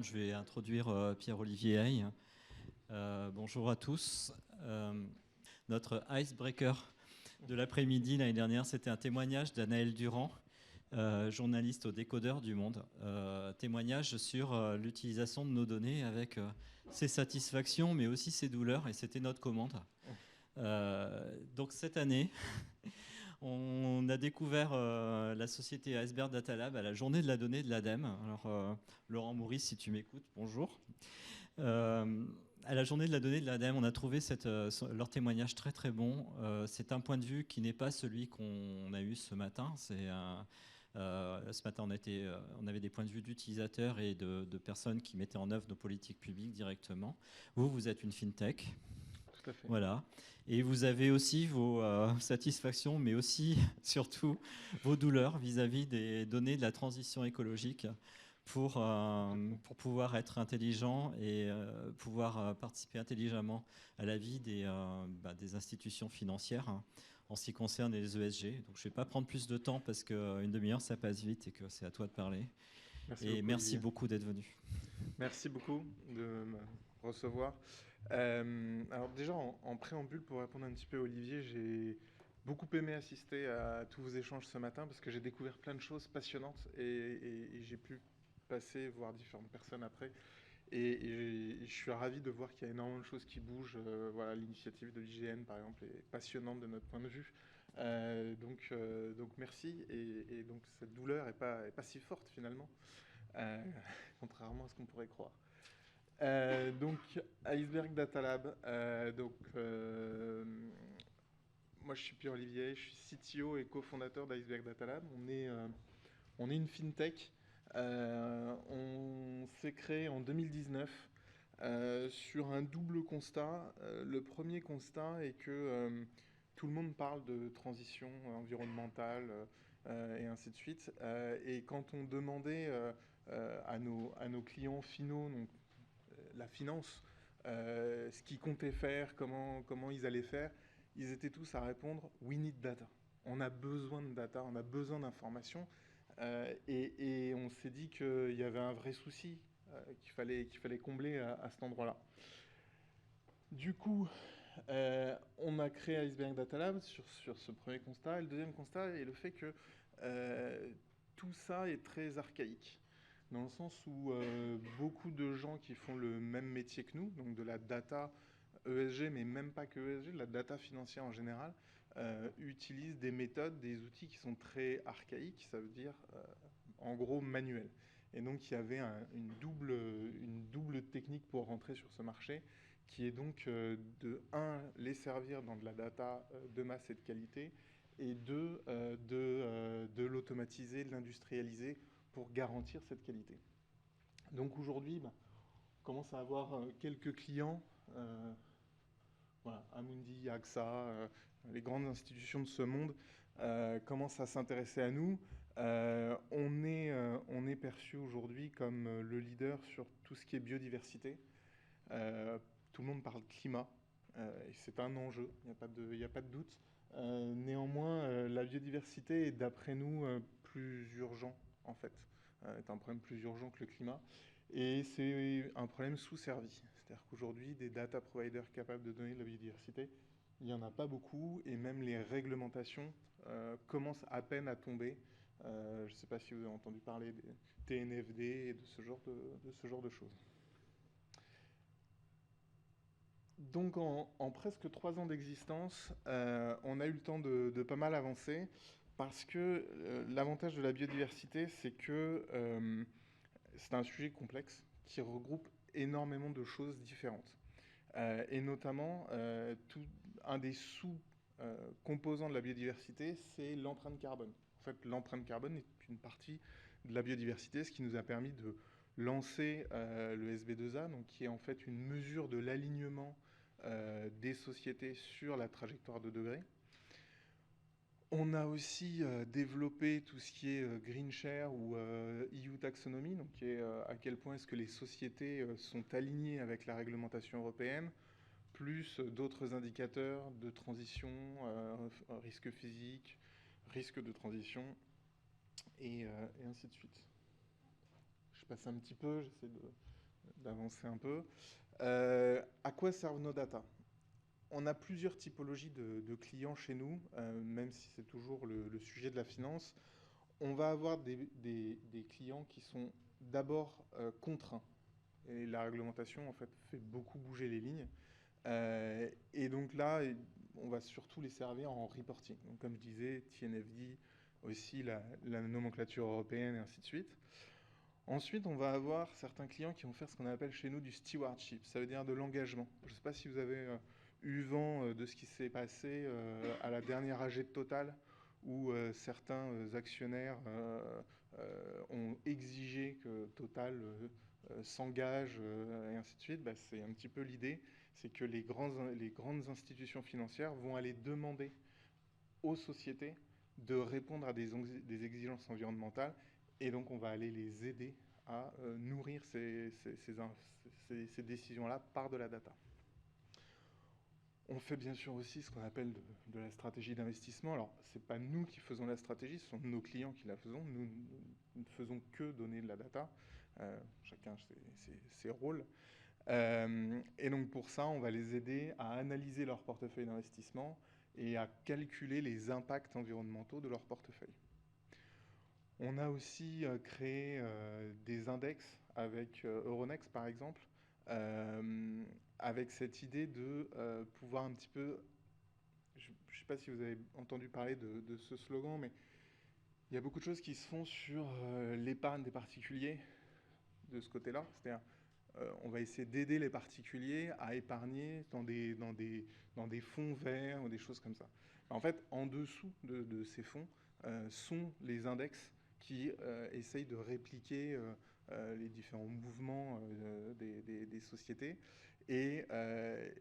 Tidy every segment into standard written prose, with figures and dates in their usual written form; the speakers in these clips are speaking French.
présente, je vais introduire Pierre-Olivier Hay. Bonjour à tous. Notre icebreaker de l'après-midi l'année dernière, c'était un témoignage d'Anaël Durand, journaliste au Décodeur du Monde. Témoignage sur l'utilisation de nos données avec ses satisfactions, mais aussi ses douleurs, et c'était notre commande. Donc cette année, on a découvert la société Iceberg Data Lab à la journée de la donnée de l'ADEME. Alors, Laurent Maurice, si tu m'écoutes, bonjour. À la journée de la donnée de l'ADEME, on a trouvé leur témoignage très très bon. C'est un point de vue qui n'est pas celui qu'on a eu ce matin. Ce matin, on avait des points de vue d'utilisateurs et de personnes qui mettaient en œuvre nos politiques publiques directement. Vous êtes une fintech. Tout à fait. Voilà. Et vous avez aussi vos satisfactions, mais aussi, surtout, vos douleurs vis-à-vis des données de la transition écologique pour pouvoir être intelligent et pouvoir participer intelligemment à la vie des institutions financières, hein, en ce qui concerne les ESG. Donc je ne vais pas prendre plus de temps parce qu'une demi-heure, ça passe vite et que c'est à toi de parler. Merci beaucoup d'être venu. Merci beaucoup de me recevoir. Alors déjà, en préambule, pour répondre un petit peu à Olivier, j'ai beaucoup aimé assister à tous vos échanges ce matin parce que j'ai découvert plein de choses passionnantes et j'ai pu passer, voir différentes personnes après. Et je suis ravi de voir qu'il y a énormément de choses qui bougent. Voilà, l'initiative de l'IGN, par exemple, est passionnante de notre point de vue. Donc merci. Et donc cette douleur est pas si forte finalement, contrairement à ce qu'on pourrait croire. Donc Iceberg Data Lab. Moi je suis Pierre-Olivier, je suis CTO et cofondateur d'Iceberg Data Lab. On est une fintech. On s'est créé en 2019 sur un double constat. Le premier constat est que tout le monde parle de transition environnementale et ainsi de suite. Et quand on demandait à nos clients finaux, donc la finance, ce qu'ils comptaient faire, comment ils allaient faire, ils étaient tous à répondre « We need data ». On a besoin de data, on a besoin d'informations. Et on s'est dit qu'il y avait un vrai souci qu'il fallait combler à cet endroit-là. Du coup, on a créé Iceberg Data Lab sur ce premier constat. Et le deuxième constat est le fait que tout ça est très archaïque, dans le sens où beaucoup de gens qui font le même métier que nous, donc de la data ESG, mais même pas que ESG, de la data financière en général, utilisent des méthodes, des outils qui sont très archaïques, ça veut dire en gros manuels. Et donc il y avait une double technique pour rentrer sur ce marché, qui est donc les servir dans de la data de masse et de qualité, et de l'automatiser, de l'industrialiser pour garantir cette qualité. Donc aujourd'hui, on commence à avoir quelques clients, voilà, Amundi, AXA, les grandes institutions de ce monde commencent à s'intéresser à nous. On est perçu aujourd'hui comme le leader sur tout ce qui est biodiversité. Tout le monde parle climat, et c'est un enjeu, il n'y a pas de doute. Néanmoins, la biodiversité est d'après nous plus urgent, en fait, est un problème plus urgent que le climat. Et c'est un problème sous-servi. C'est-à-dire qu'aujourd'hui, des data providers capables de donner de la biodiversité, il n'y en a pas beaucoup, et même les réglementations commencent à peine à tomber. Je ne sais pas si vous avez entendu parler des TNFD et de ce genre de choses. Donc en presque 3 ans d'existence, on a eu le temps de pas mal avancer, parce que l'avantage de la biodiversité, c'est que c'est un sujet complexe qui regroupe énormément de choses différentes. Et notamment, un des sous-composants de la biodiversité, c'est l'empreinte carbone. En fait, l'empreinte carbone est une partie de la biodiversité, ce qui nous a permis de lancer le SB2A, donc, qui est en fait une mesure de l'alignement des sociétés sur la trajectoire de degrés. On a aussi développé tout ce qui est Green Share ou EU Taxonomy, donc qui est à quel point est-ce que les sociétés sont alignées avec la réglementation européenne, plus d'autres indicateurs de transition, risque physique, risque de transition, et ainsi de suite. Je passe un petit peu, j'essaie d'avancer un peu. À quoi servent nos data? On a plusieurs typologies de clients chez nous, même si c'est toujours le sujet de la finance. On va avoir des clients qui sont d'abord contraints. Et la réglementation, en fait, fait beaucoup bouger les lignes. Et donc là, on va surtout les servir en reporting. Donc, comme je disais, TNFD, aussi la nomenclature européenne et ainsi de suite. Ensuite, on va avoir certains clients qui vont faire ce qu'on appelle chez nous du stewardship, ça veut dire de l'engagement. Je ne sais pas si vous avez eu vent de ce qui s'est passé à la dernière AG de Total, où certains actionnaires ont exigé que Total s'engage et ainsi de suite. Bah, c'est un petit peu l'idée, c'est que les grandes institutions financières vont aller demander aux sociétés de répondre à des exigences environnementales, et donc on va aller les aider à nourrir ces décisions-là par de la data. On fait bien sûr aussi ce qu'on appelle de la stratégie d'investissement. Alors, ce n'est pas nous qui faisons la stratégie, ce sont nos clients qui la faisons. Nous ne faisons que donner de la data. Chacun ses rôles. Et donc pour ça, on va les aider à analyser leur portefeuille d'investissement et à calculer les impacts environnementaux de leur portefeuille. On a aussi créé des index avec Euronext par exemple, avec cette idée de pouvoir un petit peu, je ne sais pas si vous avez entendu parler de ce slogan, mais il y a beaucoup de choses qui se font sur l'épargne des particuliers de ce côté-là. C'est-à-dire, on va essayer d'aider les particuliers à épargner dans des fonds verts ou des choses comme ça. En fait, en dessous de ces fonds sont les index qui essayent de répliquer les différents mouvements des sociétés. Et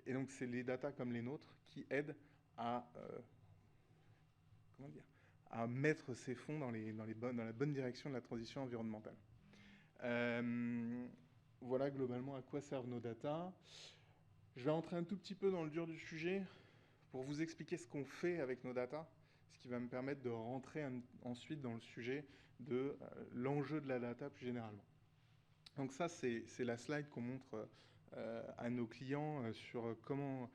donc, c'est les datas comme les nôtres qui aident à, à mettre ces fonds dans la bonne direction de la transition environnementale. Voilà globalement à quoi servent nos datas. Je vais entrer un tout petit peu dans le dur du sujet pour vous expliquer ce qu'on fait avec nos datas, ce qui va me permettre de rentrer ensuite dans le sujet de l'enjeu de la data plus généralement. Donc ça, c'est la slide qu'on montre à nos clients sur comment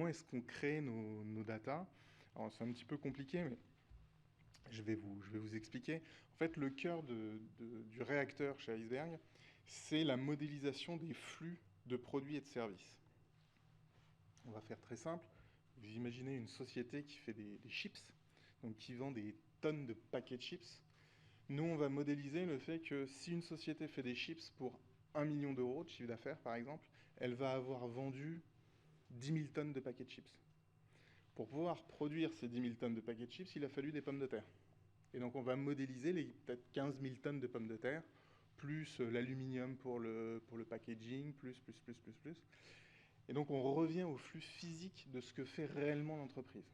est-ce qu'on crée nos datas. Alors c'est un petit peu compliqué, mais je vais vous expliquer. En fait, le cœur du réacteur chez Iceberg, c'est la modélisation des flux de produits et de services. On va faire très simple. Vous imaginez une société qui fait des chips, donc qui vend des tonnes de paquets de chips. Nous, on va modéliser le fait que si une société fait des chips pour 1 million d'euros de chiffre d'affaires, par exemple, elle va avoir vendu 10 000 tonnes de paquets de chips. Pour pouvoir produire ces 10 000 tonnes de paquets de chips, il a fallu des pommes de terre. Et donc on va modéliser les peut-être 15 000 tonnes de pommes de terre, plus l'aluminium pour le packaging, plus. Et donc on revient au flux physique de ce que fait réellement l'entreprise.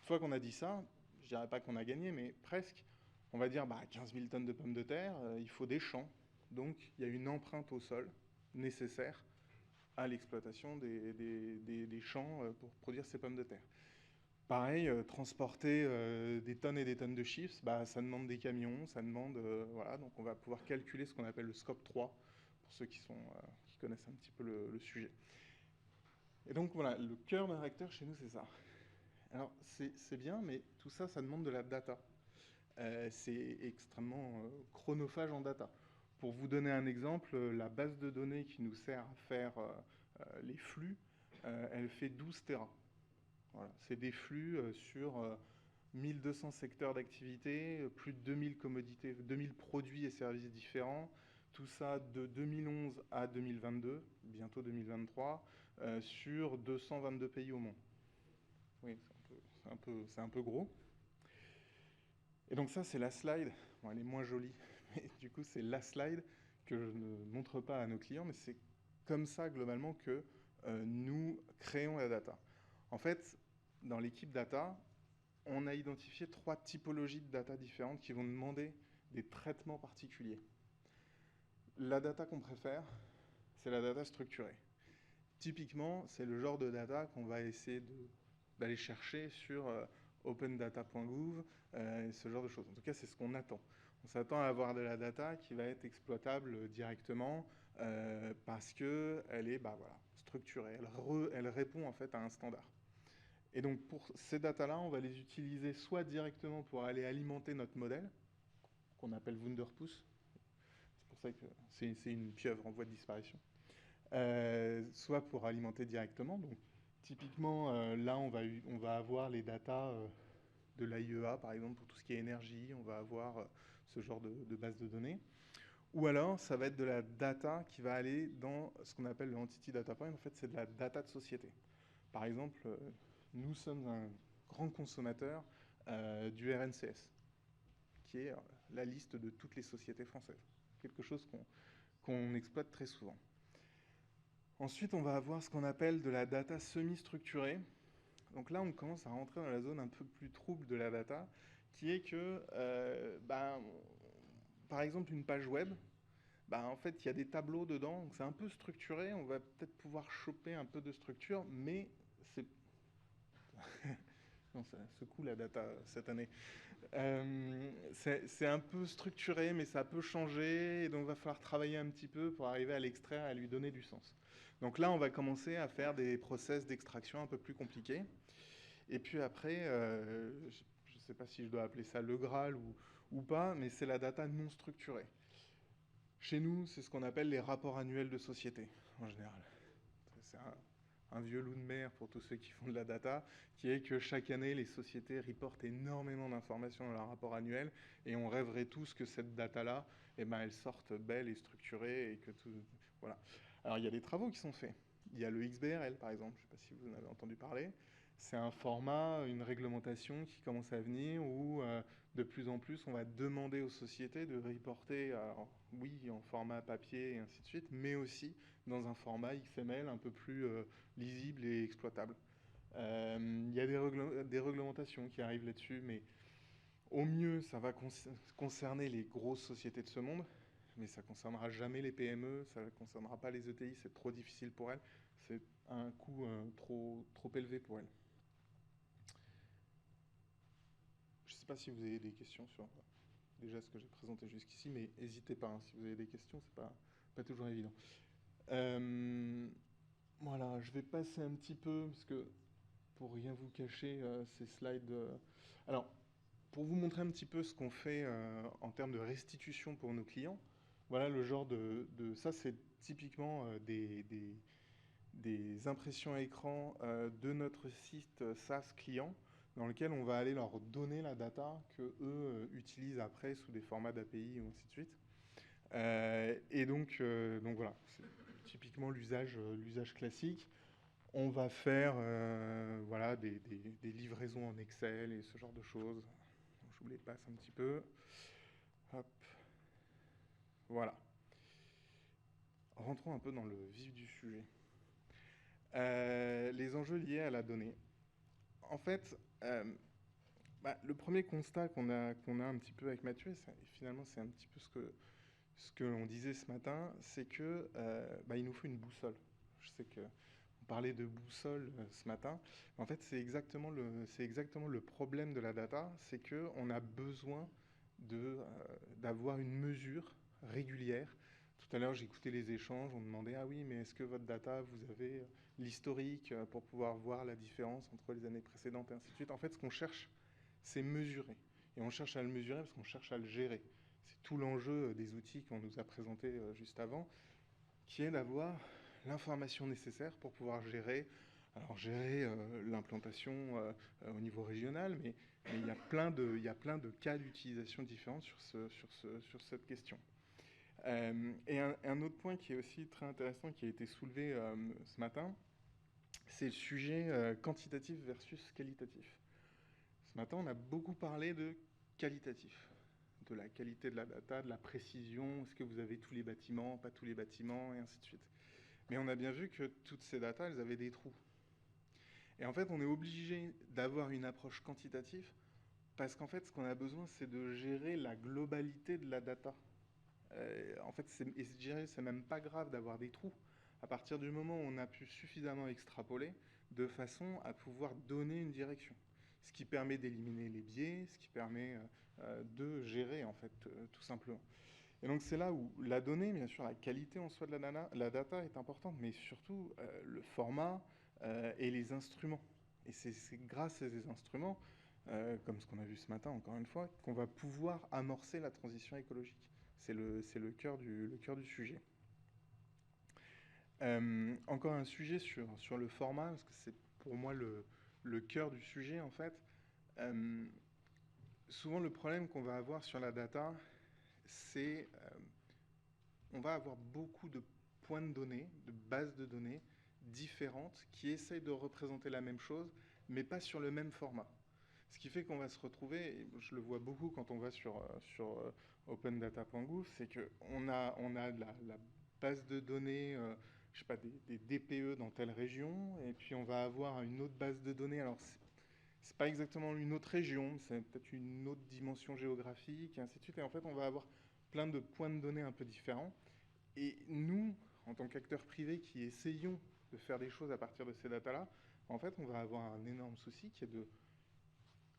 Une fois qu'on a dit ça, je ne dirais pas qu'on a gagné, mais presque, on va dire 15 000 tonnes de pommes de terre, il faut des champs. Donc il y a une empreinte au sol nécessaire à l'exploitation des champs pour produire ces pommes de terre. Pareil, transporter des tonnes et des tonnes de chips, ça demande des camions, ça demande... voilà, donc on va pouvoir calculer ce qu'on appelle le scope 3, pour ceux qui connaissent un petit peu le sujet. Et donc voilà, le cœur d'un réacteur chez nous, c'est ça. Alors c'est bien, mais tout ça, ça demande de la data. C'est extrêmement chronophage en data. Pour vous donner un exemple, la base de données qui nous sert à faire les flux, elle fait 12 Tera. Voilà. C'est des flux sur 1200 secteurs d'activité, plus de 2000 commodités, 2000 produits et services différents. Tout ça de 2011 à 2022, bientôt 2023, sur 222 pays au monde. Oui, c'est un peu gros. Et donc ça, c'est la slide. Bon, elle est moins jolie, mais du coup, c'est la slide que je ne montre pas à nos clients, mais c'est comme ça, globalement, que nous créons la data. En fait, dans l'équipe data, on a identifié 3 typologies de data différentes qui vont demander des traitements particuliers. La data qu'on préfère, c'est la data structurée. Typiquement, c'est le genre de data qu'on va essayer d'aller chercher sur opendata.gouv, ce genre de choses. En tout cas, c'est ce qu'on attend. On s'attend à avoir de la data qui va être exploitable directement parce qu'elle est voilà, structurée, elle répond en fait à un standard. Et donc pour ces datas-là, on va les utiliser soit directement pour aller alimenter notre modèle, qu'on appelle Wunderpuss, c'est pour ça que c'est une pieuvre en voie de disparition, soit pour alimenter directement. Donc typiquement, là, on va avoir les datas de l'AIEA, par exemple, pour tout ce qui est énergie, on va avoir ce genre de base de données. Ou alors, ça va être de la data qui va aller dans ce qu'on appelle le Entity Data Point. En fait, c'est de la data de société. Par exemple, nous sommes un grand consommateur du RNCS, qui est la liste de toutes les sociétés françaises. Quelque chose qu'on exploite très souvent. Ensuite, on va avoir ce qu'on appelle de la data semi-structurée. Donc là, on commence à rentrer dans la zone un peu plus trouble de la data, qui est que, par exemple, une page web, en fait, il y a des tableaux dedans, donc c'est un peu structuré, on va peut-être pouvoir choper un peu de structure, mais c'est... non, ça secoue la data cette année. C'est un peu structuré, mais ça peut changer, et donc il va falloir travailler un petit peu pour arriver à l'extraire et à lui donner du sens. Donc là, on va commencer à faire des process d'extraction un peu plus compliqués. Et puis après, je ne sais pas si je dois appeler ça le Graal ou pas, mais c'est la data non structurée. Chez nous, c'est ce qu'on appelle les rapports annuels de société, en général. C'est un vieux loup de mer pour tous ceux qui font de la data, qui est que chaque année, les sociétés reportent énormément d'informations dans leur rapport annuel, et on rêverait tous que cette data-là, elle sorte belle et structurée, et que tout... Voilà. Alors, il y a des travaux qui sont faits. Il y a le XBRL, par exemple, je ne sais pas si vous en avez entendu parler. C'est un format, une réglementation qui commence à venir où de plus en plus on va demander aux sociétés de reporter, alors, oui, en format papier et ainsi de suite, mais aussi dans un format XML un peu plus lisible et exploitable. Il y a des réglementations qui arrivent là-dessus, mais au mieux, ça va concerner les grosses sociétés de ce monde, mais ça ne concernera jamais les PME, ça ne concernera pas les ETI, c'est trop difficile pour elles, c'est un coût trop élevé pour elles. Je ne sais pas si vous avez des questions sur déjà ce que j'ai présenté jusqu'ici, mais n'hésitez pas, hein, si vous avez des questions, c'est pas toujours évident. Voilà, je vais passer un petit peu, parce que pour rien vous cacher, ces slides... Alors, pour vous montrer un petit peu ce qu'on fait en termes de restitution pour nos clients, voilà le genre ça, c'est typiquement des impressions à écran de notre site SaaS client, dans lequel on va aller leur donner la data que eux utilisent après sous des formats d'API ou ainsi de suite. Et donc voilà, c'est typiquement l'usage classique. On va faire voilà, des livraisons en Excel et ce genre de choses. Je vous les passe un petit peu. Hop. Voilà. Rentrons un peu dans le vif du sujet. Les enjeux liés à la donnée. En fait, le premier constat qu'on a un petit peu avec Mathieu, et finalement c'est un petit peu ce que l'on disait ce matin, c'est que il nous faut une boussole. Je sais qu'on parlait de boussole ce matin. En fait, c'est exactement le problème de la data, c'est qu'on a besoin d'avoir une mesure régulière. Tout à l'heure, j'écoutais les échanges, on demandait « Ah oui, mais est-ce que votre data, vous avez l'historique pour pouvoir voir la différence entre les années précédentes ?» et ainsi de suite. En fait, ce qu'on cherche, c'est mesurer. Et on cherche à le mesurer parce qu'on cherche à le gérer. C'est tout l'enjeu des outils qu'on nous a présentés juste avant, qui est d'avoir l'information nécessaire pour pouvoir gérer l'implantation au niveau régional, mais il y a plein de cas d'utilisation différents sur cette question. Et un autre point qui est aussi très intéressant, qui a été soulevé ce matin, c'est le sujet quantitatif versus qualitatif. Ce matin, on a beaucoup parlé de qualitatif, de la qualité de la data, de la précision, est-ce que vous avez tous les bâtiments, pas tous les bâtiments, et ainsi de suite. Mais on a bien vu que toutes ces datas, elles avaient des trous. Et en fait, on est obligé d'avoir une approche quantitative parce qu'en fait, ce qu'on a besoin, c'est de gérer la globalité de la data. En fait, et je dirais, c'est même pas grave d'avoir des trous. À partir du moment où on a pu suffisamment extrapoler de façon à pouvoir donner une direction. Ce qui permet d'éliminer les biais, ce qui permet de gérer, en fait, tout simplement. Et donc c'est là où la donnée, bien sûr, la qualité en soi de la data est importante, mais surtout le format et les instruments. Et c'est grâce à ces instruments, comme ce qu'on a vu ce matin encore une fois, qu'on va pouvoir amorcer la transition écologique. C'est le cœur le cœur du sujet. Encore un sujet sur le format, parce que c'est pour moi le cœur du sujet en fait. Souvent le problème qu'on va avoir sur la data, c'est on va avoir beaucoup de points de données, de bases de données différentes qui essayent de représenter la même chose, mais pas sur le même format. Ce qui fait qu'on va se retrouver, et je le vois beaucoup quand on va sur opendata.gouv, c'est qu'on a la base de données, je sais pas, des DPE dans telle région, et puis on va avoir une autre base de données. Alors, c'est pas exactement une autre région, c'est peut-être une autre dimension géographique, et ainsi de suite. Et en fait, on va avoir plein de points de données un peu différents. Et nous, en tant qu'acteurs privés qui essayons de faire des choses à partir de ces datas-là, en fait, on va avoir un énorme souci qui est de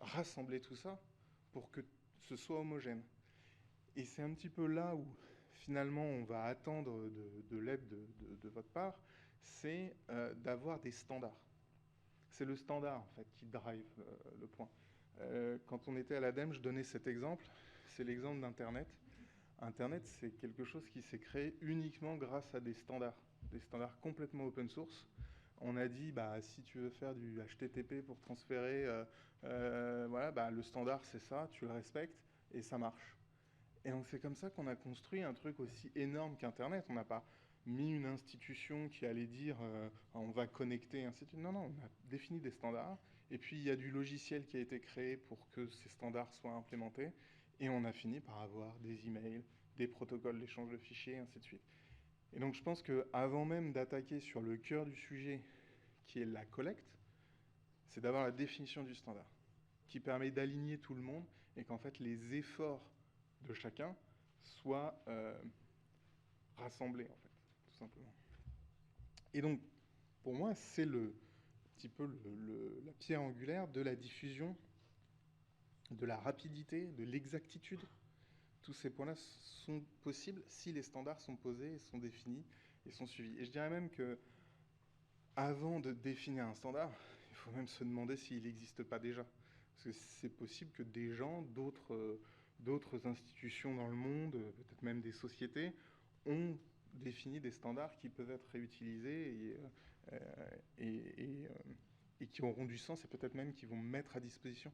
rassembler tout ça pour que ce soit homogène. Et c'est un petit peu là où finalement on va attendre de l'aide de votre part, c'est d'avoir des standards. C'est le standard en fait qui drive le point. Quand on était à l'ADEME, je donnais cet exemple, c'est l'exemple d'Internet. Internet, c'est quelque chose qui s'est créé uniquement grâce à des standards complètement open source. On a dit, bah, si tu veux faire du HTTP pour transférer, voilà, bah, le standard c'est ça, tu le respectes et ça marche. Et donc c'est comme ça qu'on a construit un truc aussi énorme qu'Internet. On n'a pas mis une institution qui allait dire on va connecter, ainsi de suite. Non, non, on a défini des standards. Et puis il y a du logiciel qui a été créé pour que ces standards soient implémentés. Et on a fini par avoir des emails, des protocoles d'échange de fichiers, ainsi de suite. Et donc je pense qu'avant même d'attaquer sur le cœur du sujet, qui est la collecte, c'est d'avoir la définition du standard, qui permet d'aligner tout le monde et qu'en fait les efforts de chacun soient rassemblés, en fait, tout simplement. Et donc, pour moi, c'est un petit peu la pierre angulaire de la diffusion, de la rapidité, de l'exactitude. Tous ces points-là sont possibles si les standards sont posés, sont définis et sont suivis. Et je dirais même que avant de définir un standard, il faut même se demander s'il n'existe pas déjà. Parce que c'est possible que des gens, d'autres institutions dans le monde, peut-être même des sociétés, ont défini des standards qui peuvent être réutilisés et qui auront du sens et peut-être même qui vont mettre à disposition.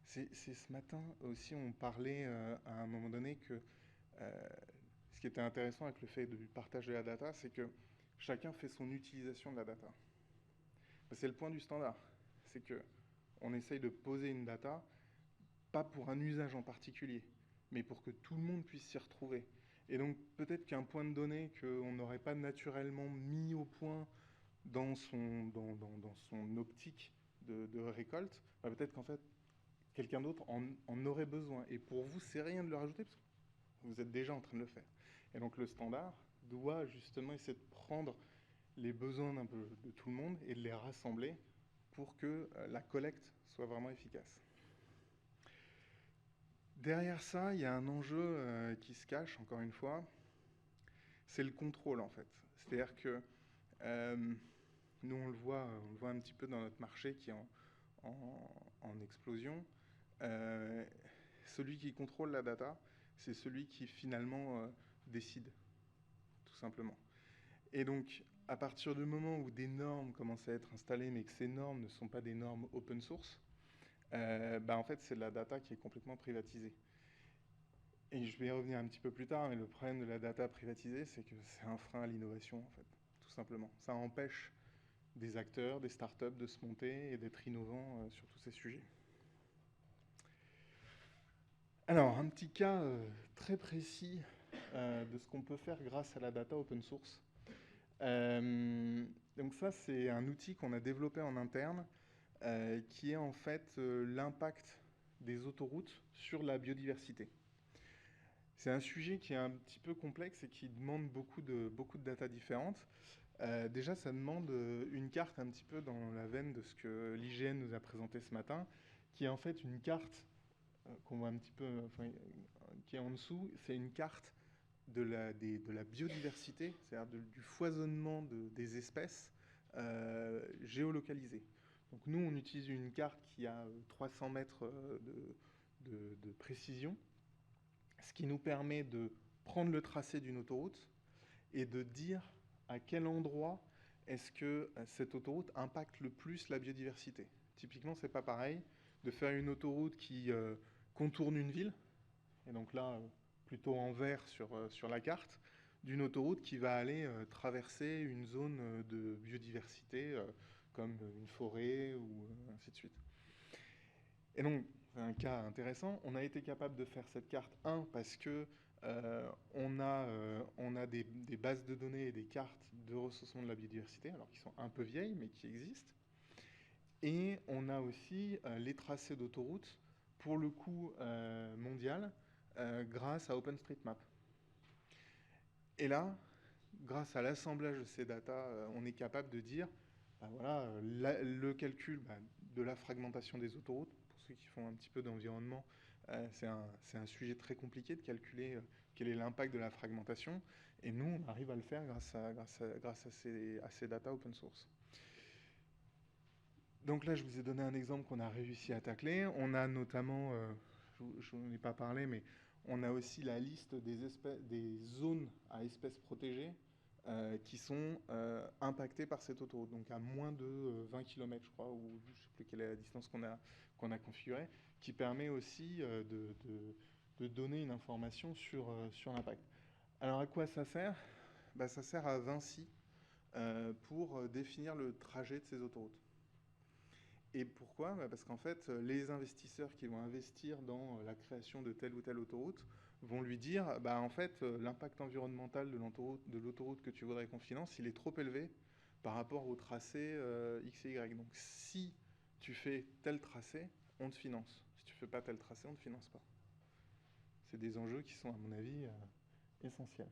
C'est ce matin aussi, on parlait à un moment donné que ce qui était intéressant avec le fait du partage de la data, c'est que chacun fait son utilisation de la data. C'est le point du standard. C'est qu'on essaye de poser une data, pas pour un usage en particulier, mais pour que tout le monde puisse s'y retrouver. Et donc peut-être qu'un point de données qu'on n'aurait pas naturellement mis au point dans son optique de récolte, bah peut-être qu'en fait quelqu'un d'autre en aurait besoin. Et pour vous, c'est rien de le rajouter, parce que vous êtes déjà en train de le faire. Et donc le standard doit justement essayer de prendre les besoins d'un peu de tout le monde et de les rassembler pour que la collecte soit vraiment efficace. Derrière ça, il y a un enjeu qui se cache, encore une fois, c'est le contrôle en fait. C'est-à-dire que nous, on le voit un petit peu dans notre marché qui est en explosion. Celui qui contrôle la data, c'est celui qui finalement décide, tout simplement. Et donc, à partir du moment où des normes commencent à être installées, mais que ces normes ne sont pas des normes open source, en fait, c'est de la data qui est complètement privatisée. Et je vais y revenir un petit peu plus tard, mais le problème de la data privatisée, c'est que c'est un frein à l'innovation, en fait, tout simplement. Ça empêche des acteurs, des startups de se monter et d'être innovants sur tous ces sujets. Alors, un petit cas très précis de ce qu'on peut faire grâce à la data open source. Donc ça, c'est un outil qu'on a développé en interne qui est en fait l'impact des autoroutes sur la biodiversité. C'est un sujet qui est un petit peu complexe et qui demande beaucoup de data différentes. Déjà, ça demande une carte un petit peu dans la veine de ce que l'IGN nous a présenté ce matin, qui est en fait une carte qu'on voit un petit peu, qui est en dessous. C'est une carte de la biodiversité, c'est-à-dire du foisonnement des espèces géolocalisées. Donc nous, on utilise une carte qui a 300 mètres de précision, ce qui nous permet de prendre le tracé d'une autoroute et de dire à quel endroit est-ce que cette autoroute impacte le plus la biodiversité. Typiquement, c'est pas pareil de faire une autoroute qui contourne une ville, et donc là, plutôt en vert sur la carte, d'une autoroute qui va aller traverser une zone de biodiversité comme une forêt ou ainsi de suite. Et donc, c'est un cas intéressant. On a été capable de faire cette carte, parce que on a des bases de données et des cartes de recensement de la biodiversité, alors qui sont un peu vieilles, mais qui existent. Et on a aussi les tracés d'autoroutes, pour le coup mondial, grâce à OpenStreetMap. Et là, grâce à l'assemblage de ces datas, on est capable de dire, voilà, le calcul de la fragmentation des autoroutes. Pour ceux qui font un petit peu d'environnement, c'est un sujet très compliqué de calculer quel est l'impact de la fragmentation. Et nous, on arrive à le faire grâce à ces datas open source. Donc là, je vous ai donné un exemple qu'on a réussi à tacler. On a notamment, je n'en ai pas parlé, mais on a aussi la liste des zones à espèces protégées qui sont impactées par cette autoroute. Donc à moins de 20 km, je crois, ou je ne sais plus quelle est la distance qu'on a configurée, qui permet aussi de donner une information sur l'impact. Alors à quoi ça sert ? Ça sert à Vinci pour définir le trajet de ces autoroutes. Et pourquoi ? Parce qu'en fait, les investisseurs qui vont investir dans la création de telle ou telle autoroute vont lui dire, en fait, l'impact environnemental de l'autoroute que tu voudrais qu'on finance, il est trop élevé par rapport au tracé X et Y. Donc si tu fais tel tracé, on te finance. Si tu ne fais pas tel tracé, on ne te finance pas. C'est des enjeux qui sont, à mon avis, essentiels.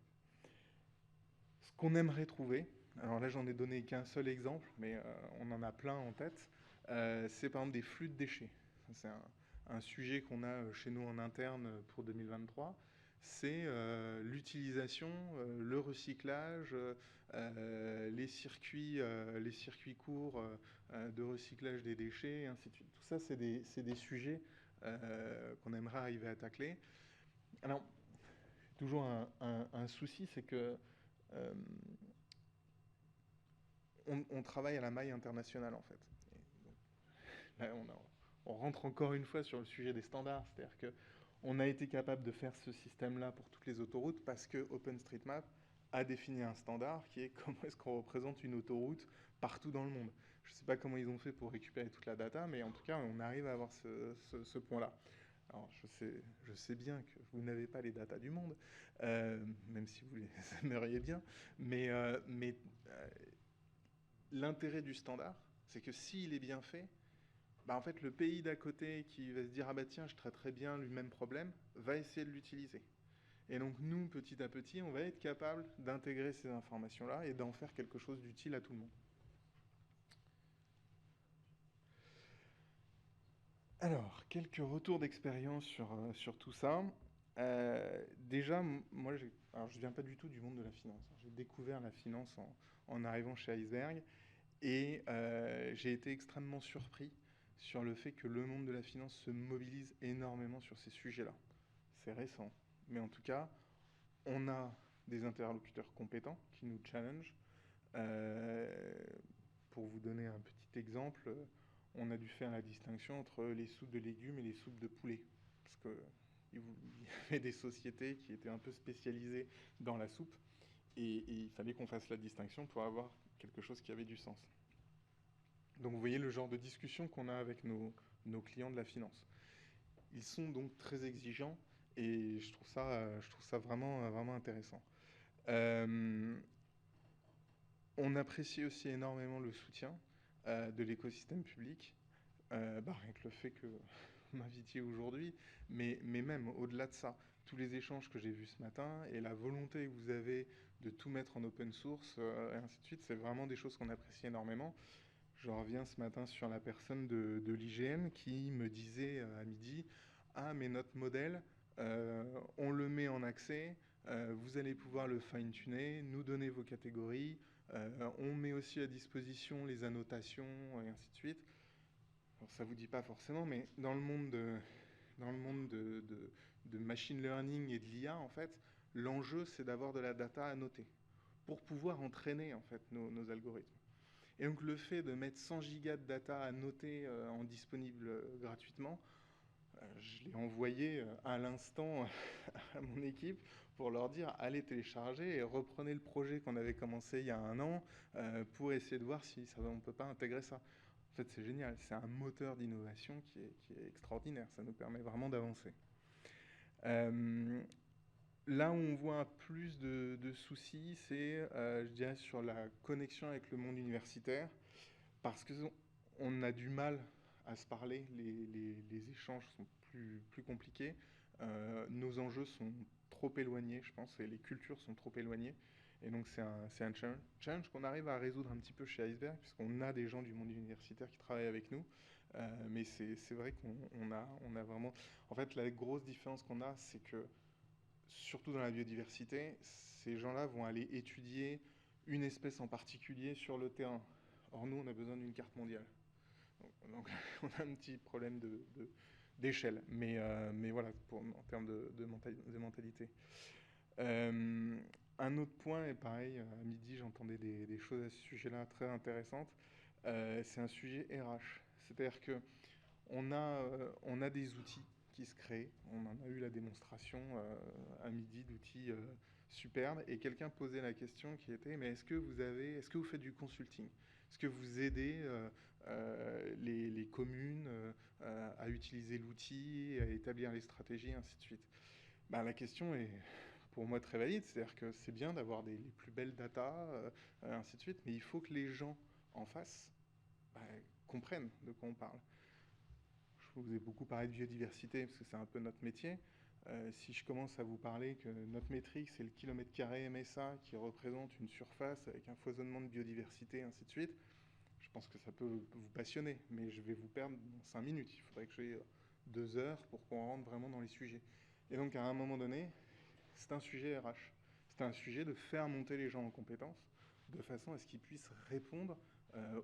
Ce qu'on aimerait trouver, alors là j'en ai donné qu'un seul exemple, mais on en a plein en tête, c'est par exemple des flux de déchets. C'est un sujet qu'on a chez nous en interne pour 2023. C'est l'utilisation, le recyclage, les circuits courts de recyclage des déchets, et ainsi de suite. Tout ça, c'est des sujets qu'on aimerait arriver à tacler. Alors, toujours un souci, c'est que on travaille à la maille internationale, en fait. Et donc, là, on rentre encore une fois sur le sujet des standards, c'est-à-dire qu'on a été capable de faire ce système-là pour toutes les autoroutes parce que OpenStreetMap a défini un standard qui est comment est-ce qu'on représente une autoroute partout dans le monde. Je ne sais pas comment ils ont fait pour récupérer toute la data, mais en tout cas, on arrive à avoir ce point-là. Alors, je sais bien que vous n'avez pas les datas du monde, même si vous les aimeriez bien, mais l'intérêt du standard, c'est que s'il est bien fait, en fait, le pays d'à côté qui va se dire « Ah bah tiens, je traiterais bien le même problème », va essayer de l'utiliser. Et donc nous, petit à petit, on va être capable d'intégrer ces informations-là et d'en faire quelque chose d'utile à tout le monde. Alors, quelques retours d'expérience sur tout ça. Déjà, moi, je ne viens pas du tout du monde de la finance. J'ai découvert la finance en arrivant chez Iceberg et j'ai été extrêmement surpris sur le fait que le monde de la finance se mobilise énormément sur ces sujets-là. C'est récent, mais en tout cas, on a des interlocuteurs compétents qui nous challengent. Pour vous donner un petit exemple, on a dû faire la distinction entre les soupes de légumes et les soupes de poulet. Parce qu'il y avait des sociétés qui étaient un peu spécialisées dans la soupe, et il fallait qu'on fasse la distinction pour avoir quelque chose qui avait du sens. Donc vous voyez le genre de discussion qu'on a avec nos clients de la finance. Ils sont donc très exigeants, et je trouve ça vraiment, vraiment intéressant. On apprécie aussi énormément le soutien de l'écosystème public, rien que le fait que vous m'invitiez aujourd'hui, mais même au-delà de ça, tous les échanges que j'ai vus ce matin et la volonté que vous avez de tout mettre en open source, et ainsi de suite, c'est vraiment des choses qu'on apprécie énormément. Je reviens ce matin sur la personne de l'IGN qui me disait à midi « Ah, mais notre modèle, on le met en accès, Vous allez pouvoir le fine-tuner, nous donner vos catégories. On met aussi à disposition les annotations et ainsi de suite. Alors, ça ne vous dit pas forcément, mais dans le monde de machine learning et de l'IA, en fait, l'enjeu, c'est d'avoir de la data à noter pour pouvoir entraîner en fait nos algorithmes. Et donc le fait de mettre 100 gigas de data à noter en disponible gratuitement, je l'ai envoyé à l'instant à mon équipe pour leur dire allez télécharger et reprenez le projet qu'on avait commencé il y a un an pour essayer de voir si on ne peut pas intégrer ça. En fait, c'est génial, c'est un moteur d'innovation qui est extraordinaire, ça nous permet vraiment d'avancer. Là où on voit plus de soucis, c'est, je dirais, sur la connexion avec le monde universitaire, parce qu'on a du mal à se parler, les échanges sont plus compliqués, nos enjeux sont trop éloignés, je pense, et les cultures sont trop éloignées. Et donc c'est un challenge qu'on arrive à résoudre un petit peu chez Iceberg, puisqu'on a des gens du monde universitaire qui travaillent avec nous. Mais c'est vrai qu'on a vraiment... En fait, la grosse différence qu'on a, c'est que surtout dans la biodiversité, ces gens-là vont aller étudier une espèce en particulier sur le terrain. Or, nous, on a besoin d'une carte mondiale. Donc on a un petit problème d'échelle. Mais voilà, en termes de mentalité. Un autre point, et pareil, à midi, j'entendais des choses à ce sujet-là très intéressantes. C'est un sujet RH. C'est-à-dire que on a des outils qui se créent. On en a eu la démonstration à midi d'outils superbes. Et quelqu'un posait la question qui était, mais est-ce que vous faites du consulting? Est-ce que vous aidez les communes à utiliser l'outil, à établir les stratégies, ainsi de suite? Ben, la question est pour moi très valide. C'est-à-dire que c'est bien d'avoir les plus belles datas, ainsi de suite, mais il faut que les gens en face comprennent de quoi on parle. Je vous ai beaucoup parlé de biodiversité parce que c'est un peu notre métier. Si je commence à vous parler que notre métrique, c'est le kilomètre carré MSA qui représente une surface avec un foisonnement de biodiversité, ainsi de suite, je pense que ça peut vous passionner, mais je vais vous perdre dans 5 minutes. Il faudrait que j'ai 2 heures pour qu'on rentre vraiment dans les sujets. Et donc, à un moment donné, c'est un sujet RH. C'est un sujet de faire monter les gens en compétences de façon à ce qu'ils puissent répondre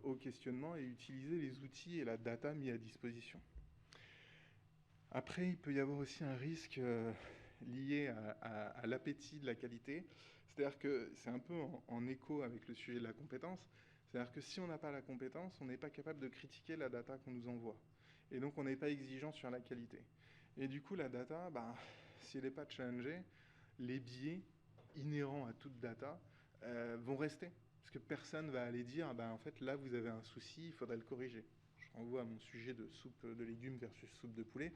aux questionnements et utiliser les outils et la data mis à disposition. Après, il peut y avoir aussi un risque lié à l'appétit de la qualité. C'est-à-dire que c'est un peu en écho avec le sujet de la compétence. C'est-à-dire que si on n'a pas la compétence, on n'est pas capable de critiquer la data qu'on nous envoie. Et donc, on n'est pas exigeant sur la qualité. Et du coup, la data, si elle n'est pas challengée, les biais inhérents à toute data vont rester. Parce que personne ne va aller dire, en fait, là, vous avez un souci, il faudrait le corriger. Je renvoie à mon sujet de soupe de légumes versus soupe de poulet.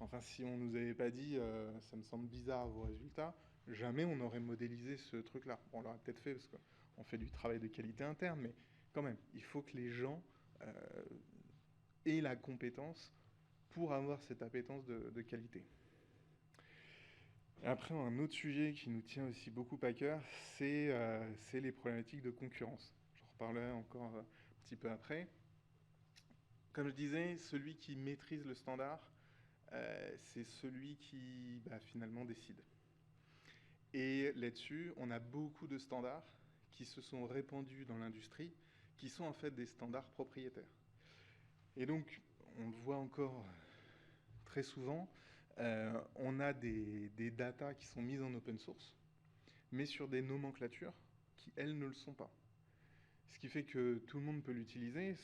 Enfin, si on ne nous avait pas dit, ça me semble bizarre vos résultats, jamais on aurait modélisé ce truc-là. Bon, on l'aurait peut-être fait parce qu'on fait du travail de qualité interne, mais quand même, il faut que les gens aient la compétence pour avoir cette appétence de qualité. Et après, un autre sujet qui nous tient aussi beaucoup à cœur, c'est les problématiques de concurrence. J'en reparlerai encore un petit peu après. Comme je disais, celui qui maîtrise le standard, c'est celui qui finalement décide. Et là-dessus, on a beaucoup de standards qui se sont répandus dans l'industrie, qui sont en fait des standards propriétaires. Et donc, on le voit encore très souvent, on a des datas qui sont mises en open source, mais sur des nomenclatures qui, elles, ne le sont pas. Ce qui fait que tout le monde peut l'utiliser,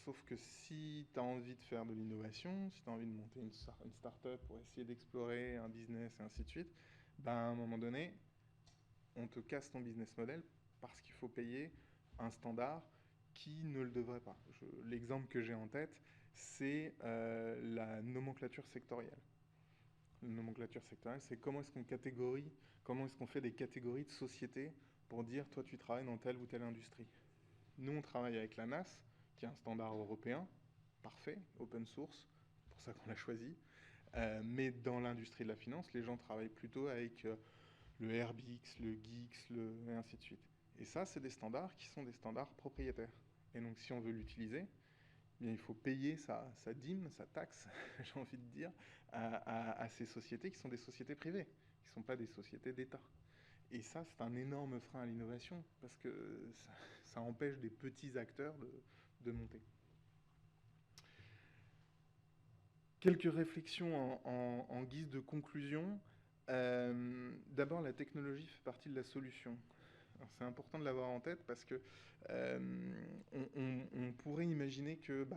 sauf que si tu as envie de faire de l'innovation, si tu as envie de monter une start-up pour essayer d'explorer un business et ainsi de suite, à un moment donné, on te casse ton business model parce qu'il faut payer un standard qui ne le devrait pas. L'exemple que j'ai en tête, c'est la nomenclature sectorielle. La nomenclature sectorielle, c'est comment est-ce qu'on fait des catégories de sociétés pour dire, toi, tu travailles dans telle ou telle industrie. Nous, on travaille avec la NAS, qui est un standard européen, parfait, open source, c'est pour ça qu'on l'a choisi. Mais dans l'industrie de la finance, les gens travaillent plutôt avec le RBX, le GEEX, et ainsi de suite. Et ça, c'est des standards qui sont des standards propriétaires. Et donc, si on veut l'utiliser, bien, il faut payer sa dîme, sa taxe, j'ai envie de dire, à ces sociétés qui sont des sociétés privées, qui ne sont pas des sociétés d'État. Et ça, c'est un énorme frein à l'innovation, parce que ça empêche des petits acteurs de monter. Quelques réflexions en guise de conclusion. D'abord, la technologie fait partie de la solution. C'est important de l'avoir en tête parce que on pourrait imaginer que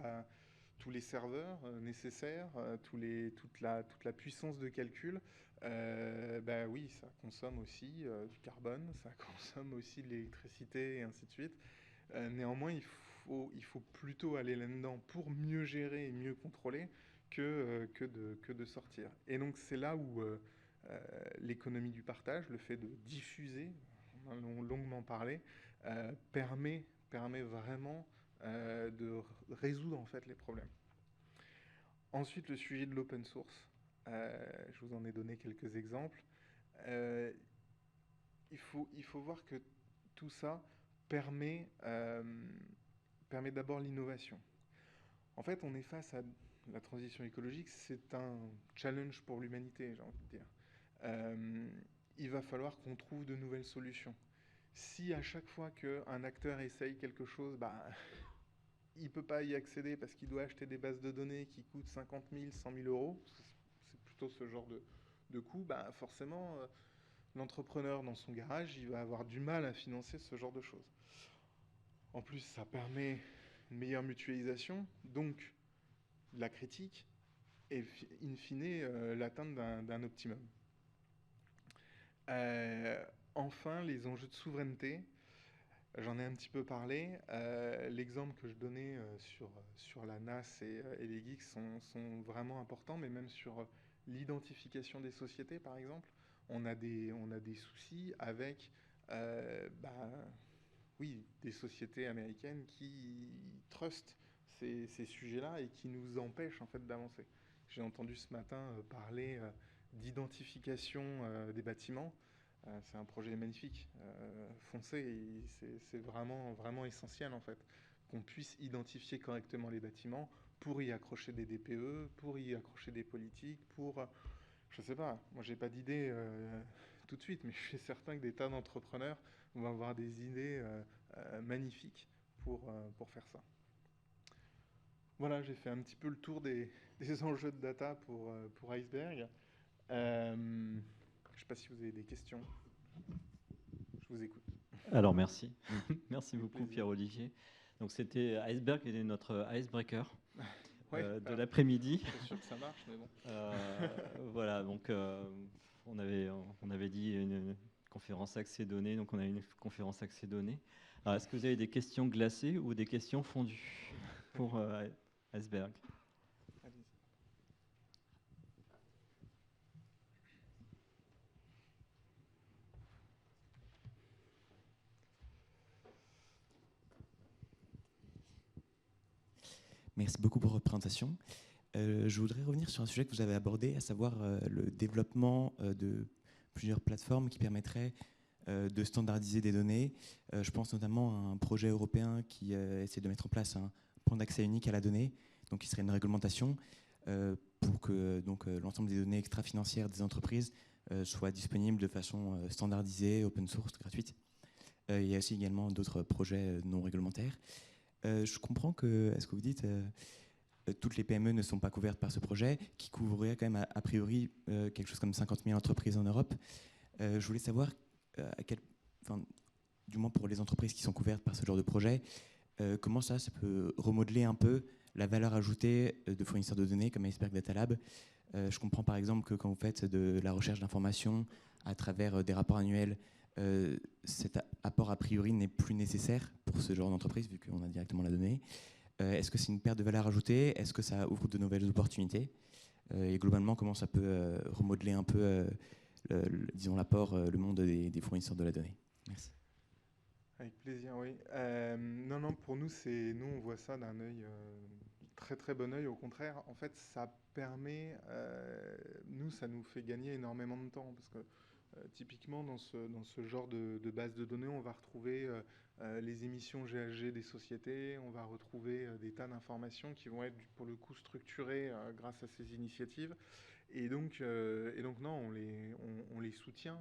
tous les serveurs nécessaires, toute la puissance de calcul, oui, ça consomme aussi du carbone, ça consomme aussi de l'électricité et ainsi de suite. Néanmoins, il faut plutôt aller là-dedans pour mieux gérer et mieux contrôler que de sortir. Et donc c'est là où l'économie du partage, le fait de diffuser, on en a longuement parlé, permet vraiment de résoudre en fait les problèmes. Ensuite, le sujet de l'open source. Je vous en ai donné quelques exemples. Il faut voir que tout ça permet d'abord l'innovation. En fait, on est face à la transition écologique, c'est un challenge pour l'humanité, j'ai envie de dire. Il va falloir qu'on trouve de nouvelles solutions. Si à chaque fois qu'un acteur essaye quelque chose, il ne peut pas y accéder parce qu'il doit acheter des bases de données qui coûtent 50 000, 100 000 euros, c'est plutôt ce genre de coût, forcément, l'entrepreneur dans son garage, il va avoir du mal à financer ce genre de choses. En plus, ça permet une meilleure mutualisation, donc la critique, et in fine l'atteinte d'un optimum. Enfin, les enjeux de souveraineté, j'en ai un petit peu parlé. L'exemple que je donnais sur la NAS et les geeks sont vraiment importants, mais même sur l'identification des sociétés, par exemple, on a des soucis avec des sociétés américaines qui trustent ces sujets-là et qui nous empêchent en fait d'avancer. J'ai entendu ce matin parler d'identification des bâtiments. C'est un projet magnifique. Foncez, c'est vraiment, vraiment essentiel en fait qu'on puisse identifier correctement les bâtiments pour y accrocher des DPE, pour y accrocher des politiques, je sais pas, moi j'ai pas d'idée tout de suite, mais je suis certain que des tas d'entrepreneurs vont avoir des idées magnifiques pour faire ça. Voilà, j'ai fait un petit peu le tour des enjeux de data pour Iceberg. Je ne sais pas si vous avez des questions. Je vous écoute. Alors merci. Merci beaucoup Pierre-Olivier. Donc c'était Iceberg, qui est notre icebreaker de l'après-midi. Je suis sûr que ça marche, mais bon. Voilà, donc on avait dit une conférence accès données, donc on a une conférence accès données. Alors est-ce que vous avez des questions glacées ou des questions fondues pour Iceberg? Merci beaucoup pour votre présentation. Je voudrais revenir sur un sujet que vous avez abordé, à savoir le développement de plusieurs plateformes qui permettraient de standardiser des données. Je pense notamment à un projet européen qui essaie de mettre en place un point d'accès unique à la donnée, donc qui serait une réglementation pour que l'ensemble des données extra-financières des entreprises soient disponibles de façon standardisée, open source, gratuite. Il y a aussi également d'autres projets non réglementaires. Je comprends que, est-ce que vous dites, toutes les PME ne sont pas couvertes par ce projet, qui couvrirait quand même a priori quelque chose comme 50 000 entreprises en Europe. Je voulais savoir, du moins pour les entreprises qui sont couvertes par ce genre de projet, comment ça peut remodeler un peu la valeur ajoutée de fournisseurs de données comme Iceberg Data Lab. Je comprends par exemple que quand vous faites de la recherche d'informations à travers des rapports annuels, cet apport a priori n'est plus nécessaire pour ce genre d'entreprise vu qu'on a directement la donnée. Est-ce que c'est une perte de valeur ajoutée? Est-ce que ça ouvre de nouvelles opportunités? Et globalement, comment ça peut remodeler un peu, disons, l'apport, le monde des fournisseurs de la donnée? Merci. Avec plaisir, oui. Non, pour nous, on voit ça d'un œil très très bon œil. Au contraire, en fait, ça permet, ça nous fait gagner énormément de temps parce que Typiquement, dans ce genre de base de données, on va retrouver les émissions GHG des sociétés, on va retrouver des tas d'informations qui vont être pour le coup structurées grâce à ces initiatives. Et donc non, on les soutient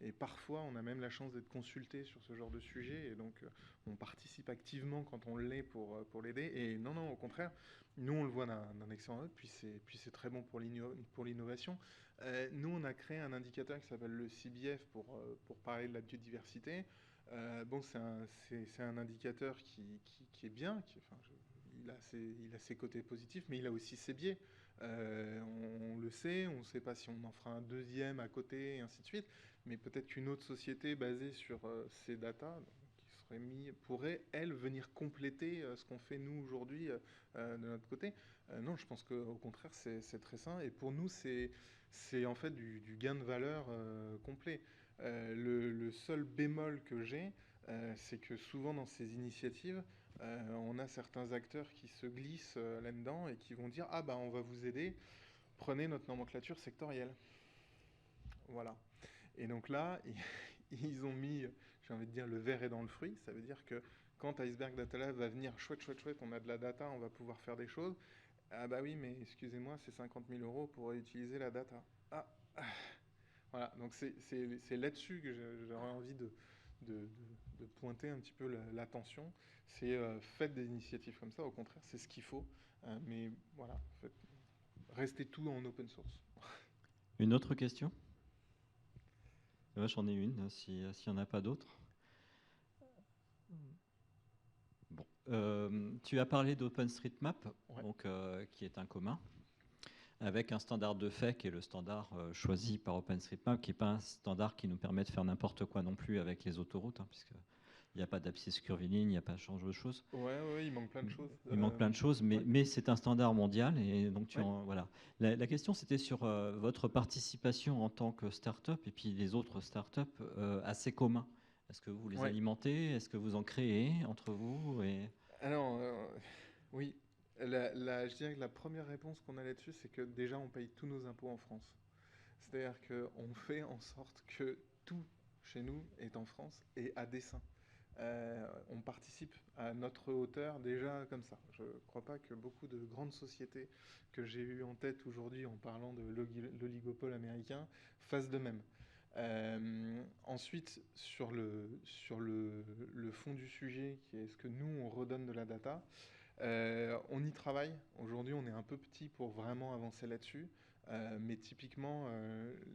et parfois on a même la chance d'être consulté sur ce genre de sujet et donc on participe activement quand on l'est pour l'aider. Et non, non, au contraire, nous on le voit d'un excellent œil, puis c'est très bon pour l'innovation. Nous on a créé un indicateur qui s'appelle le CBF pour parler de la biodiversité. Bon, c'est un indicateur qui est bien, il a ses côtés positifs, mais il a aussi ses biais. On le sait, on ne sait pas si on en fera un deuxième à côté, et ainsi de suite, mais peut-être qu'une autre société basée sur ces datas pourrait, elle, venir compléter ce qu'on fait nous aujourd'hui de notre côté. Non, je pense qu'au contraire, c'est très sain, et pour nous, c'est en fait du gain de valeur complet. Le seul bémol que j'ai, c'est que souvent dans ces initiatives, on a certains acteurs qui se glissent là-dedans et qui vont dire ah bah on va vous aider, prenez notre nomenclature sectorielle. Voilà. Et donc là, ils ont mis, j'ai envie de dire, le verre est dans le fruit. Ça veut dire que quand Iceberg Data Lab va venir, chouette, on a de la data, on va pouvoir faire des choses. Ah bah oui, mais excusez-moi, c'est 50 000 € pour utiliser la data. Ah, voilà, donc c'est là-dessus que j'aurais envie de pointer un petit peu l'attention. C'est faites des initiatives comme ça, au contraire, c'est ce qu'il faut. Mais voilà, restez tout en open source. Une autre question? Ouais, j'en ai une, s'il n'y en a pas d'autres. Bon. Tu as parlé d'OpenStreetMap, Ouais. donc, qui est un commun, avec un standard de fait qui est le standard choisi par OpenStreetMap, qui n'est pas un standard qui nous permet de faire n'importe quoi non plus avec les autoroutes, puisqu'il n'y a pas d'abscisse curviligne, il n'y a pas ce genre de choses. Ouais, il manque plein de choses. Il manque plein de choses, mais c'est un standard mondial. Et donc, voilà. La question, c'était sur votre participation en tant que start-up et puis les autres start-up à ces communs. Est-ce que vous les alimentez? Est-ce que vous en créez entre vous Alors, oui. Je dirais que la première réponse qu'on a là-dessus, c'est que déjà, on paye tous nos impôts en France. C'est-à-dire qu'on fait en sorte que tout chez nous est en France et à dessein. On participe à notre hauteur déjà comme ça. Je ne crois pas que beaucoup de grandes sociétés que j'ai eues en tête aujourd'hui en parlant de l'oligopole américain fassent de même. Ensuite, sur le fond du sujet, qui est ce que nous, on redonne de la data, on y travaille. Aujourd'hui, on est un peu petit pour vraiment avancer là-dessus. Mais typiquement,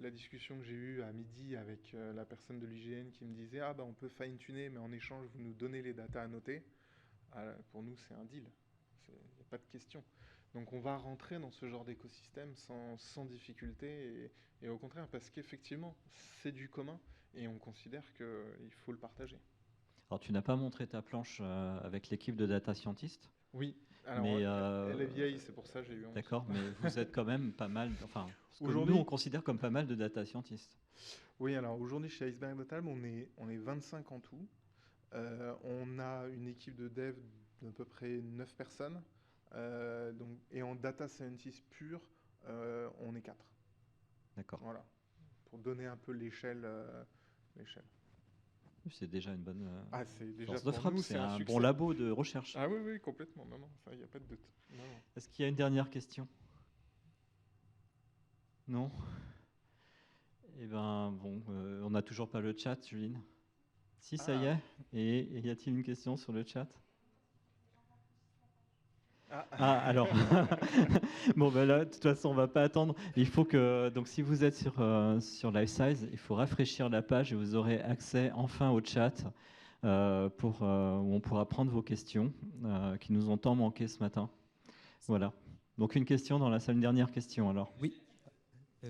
la discussion que j'ai eue à midi avec la personne de l'IGN qui me disait ah bah on peut fine-tuner, mais en échange vous nous donnez les datas à noter. Pour nous c'est un deal, il n'y a pas de question. Donc on va rentrer dans ce genre d'écosystème sans difficulté et au contraire parce qu'effectivement c'est du commun et on considère qu'il faut le partager. Alors tu n'as pas montré ta planche avec l'équipe de data scientists? Oui. Alors, mais elle est vieille, c'est pour ça que j'ai eu honte. D'accord, mais vous êtes quand même pas mal, enfin, ce que nous on considère comme pas mal de data scientists. Oui, alors aujourd'hui chez Iceberg Data Lab, on est 25 en tout. On a une équipe de dev d'à peu près 9 personnes. Et en data scientist pur, on est 4. D'accord. Voilà, pour donner un peu l'échelle. C'est déjà une bonne c'est déjà force de frappe, c'est un succès. Bon labo de recherche. Ah oui, complètement. Non, ça, il n'y a pas de doute. Est-ce qu'il y a une dernière question? Non? Eh ben bon, on n'a toujours pas le chat, Juline. Si, ça y est. Et y a-t-il une question sur le chat? Alors, bon, ben là, de toute façon, on va pas attendre. Il faut que, donc, si vous êtes sur LifeSize, il faut rafraîchir la page et vous aurez accès enfin au chat où on pourra prendre vos questions qui nous ont tant manqué ce matin. Voilà. Donc, une question dans la salle, une dernière question alors. Oui.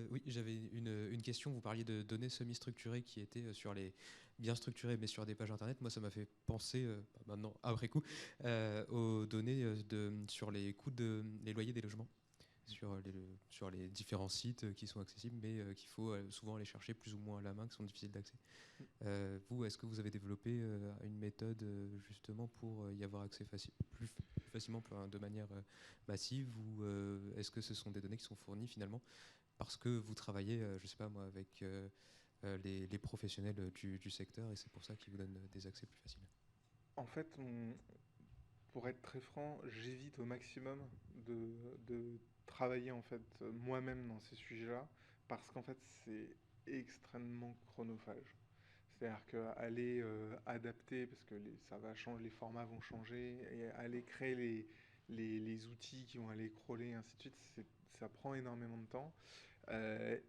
Oui, j'avais une question. Vous parliez de données semi-structurées qui étaient bien structurées, mais sur des pages internet. Moi, ça m'a fait penser, maintenant, après coup, aux données sur les coûts les loyers des logements, sur les différents sites qui sont accessibles, mais qu'il faut souvent aller chercher plus ou moins à la main, qui sont difficiles d'accès. Vous, est-ce que vous avez développé une méthode justement pour y avoir accès plus facilement, de manière massive, ou est-ce que ce sont des données qui sont fournies finalement parce que vous travaillez, je ne sais pas moi, avec les professionnels du secteur, et c'est pour ça qu'ils vous donnent des accès plus faciles. En fait, pour être très franc, j'évite au maximum de travailler en fait moi-même dans ces sujets-là, parce qu'en fait c'est extrêmement chronophage. C'est-à-dire qu'aller adapter, parce que ça va changer, les formats vont changer, et aller créer les outils qui vont aller crawler, et ainsi de suite, ça prend énormément de temps.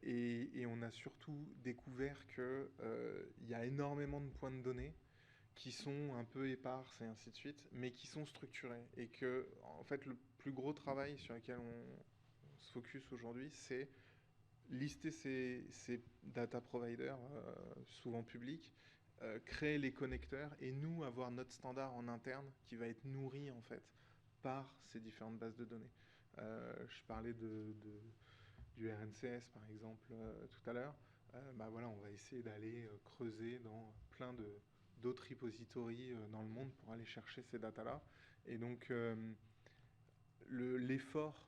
Et on a surtout découvert qu'il y a énormément de points de données qui sont un peu éparses et ainsi de suite, mais qui sont structurés. Et que, en fait, le plus gros travail sur lequel on se focus aujourd'hui, c'est lister ces data providers, souvent publics, créer les connecteurs, et nous avoir notre standard en interne qui va être nourri, en fait, par ces différentes bases de données. Je parlais du RNCS, par exemple, tout à l'heure. Bah voilà, on va essayer d'aller creuser dans plein d'autres repositories dans le monde pour aller chercher ces datas-là. Et donc, l'effort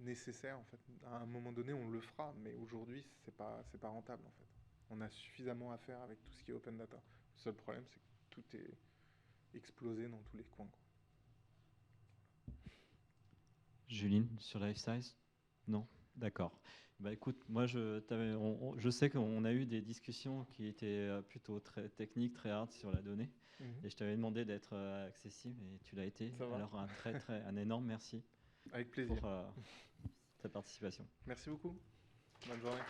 nécessaire, en fait, à un moment donné, on le fera, mais aujourd'hui, c'est pas rentable, en fait. On a suffisamment à faire avec tout ce qui est open data. Le seul problème, c'est que tout est explosé dans tous les coins, quoi. Juline, sur Life Size? Non? D'accord. Bah écoute, moi je sais qu'on a eu des discussions qui étaient plutôt très techniques, très hard sur la donnée, et je t'avais demandé d'être accessible et tu l'as été. Ça va. Alors un énorme merci Avec plaisir. pour ta participation. Merci beaucoup. Bonne journée.